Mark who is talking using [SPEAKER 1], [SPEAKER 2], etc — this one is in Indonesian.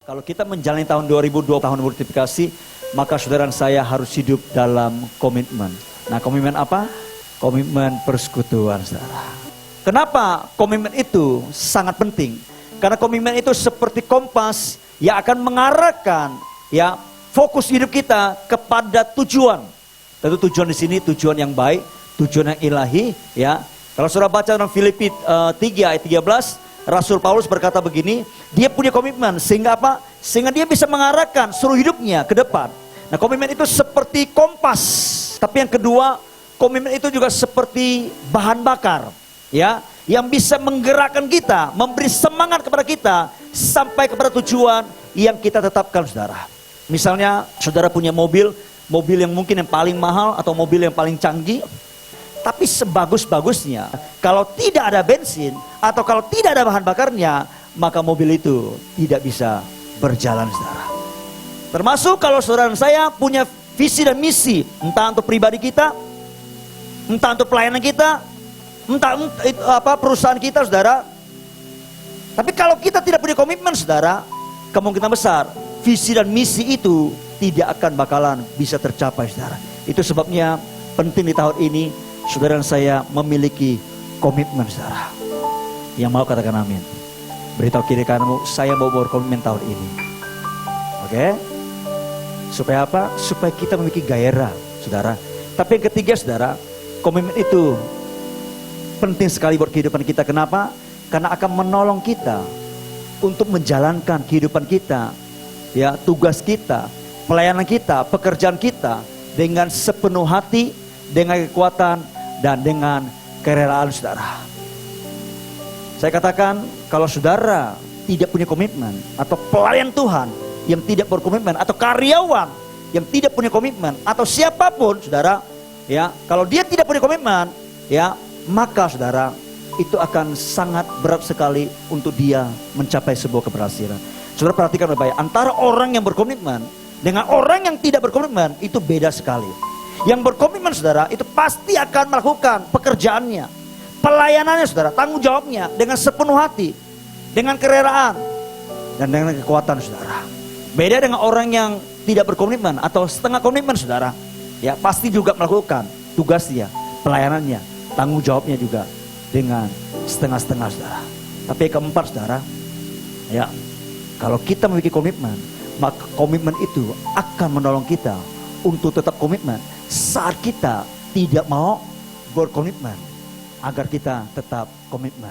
[SPEAKER 1] Kalau kita menjalani tahun 2020, tahun multiplikasi, maka saudara saya harus hidup dalam komitmen. Nah, komitmen apa? Komitmen persekutuan, saudara. Kenapa komitmen itu sangat penting? Karena komitmen itu seperti kompas yang akan mengarahkan fokus hidup kita kepada tujuan. Tentu tujuan di sini tujuan yang baik, tujuan yang ilahi, ya. Kalau saudara baca dalam Filipi 3 ayat 13, Rasul Paulus berkata begini, dia punya komitmen sehingga apa? Sehingga dia bisa mengarahkan seluruh hidupnya ke depan. Nah, komitmen itu seperti kompas. Tapi yang kedua, komitmen itu juga seperti bahan bakar, ya, yang bisa menggerakkan kita, memberi semangat kepada kita sampai kepada tujuan yang kita tetapkan, saudara. Misalnya, saudara punya mobil yang mungkin yang paling mahal atau mobil yang paling canggih. Tapi sebagus-bagusnya, kalau tidak ada bensin atau kalau tidak ada bahan bakarnya, maka mobil itu tidak bisa berjalan, saudara. Termasuk kalau saudara dan saya punya visi dan misi, entah untuk pribadi kita, entah untuk pelayanan kita, entah perusahaan kita, saudara. Tapi kalau kita tidak punya komitmen, saudara, kemungkinan besar visi dan misi itu tidak akan bakalan bisa tercapai, saudara. Itu sebabnya penting di tahun ini saudara dan saya memiliki komitmen, saudara. Yang mau katakan amin. Beritahu kiri kananmu, saya mau berkomitmen tahun ini. Oke? Supaya apa? Supaya kita memiliki gairah, saudara. Tapi yang ketiga, saudara, komitmen itu penting sekali buat kehidupan kita. Kenapa? Karena akan menolong kita untuk menjalankan kehidupan kita, ya, tugas kita, pelayanan kita, pekerjaan kita dengan sepenuh hati, dengan kekuatan dan dengan kerelaan, saudara. Saya katakan, kalau saudara tidak punya komitmen, atau pelayan Tuhan yang tidak berkomitmen, atau karyawan yang tidak punya komitmen, atau siapapun, saudara, ya, kalau dia tidak punya komitmen, ya, maka saudara, itu akan sangat berat sekali untuk dia mencapai sebuah keberhasilan. Saudara perhatikan baik-baik, antara orang yang berkomitmen dengan orang yang tidak berkomitmen itu beda sekali. Yang berkomitmen, saudara, itu pasti akan melakukan pekerjaannya, pelayanannya, saudara, tanggung jawabnya dengan sepenuh hati, dengan kerelaan dan dengan kekuatan, saudara. Beda dengan orang yang tidak berkomitmen atau setengah komitmen, saudara, ya, pasti juga melakukan tugasnya, pelayanannya, tanggung jawabnya juga dengan setengah-setengah, saudara. Tapi yang keempat, saudara, ya, kalau kita memiliki komitmen, maka komitmen itu akan menolong kita untuk tetap komitmen saat kita tidak mau berkomitmen, agar kita tetap komitmen.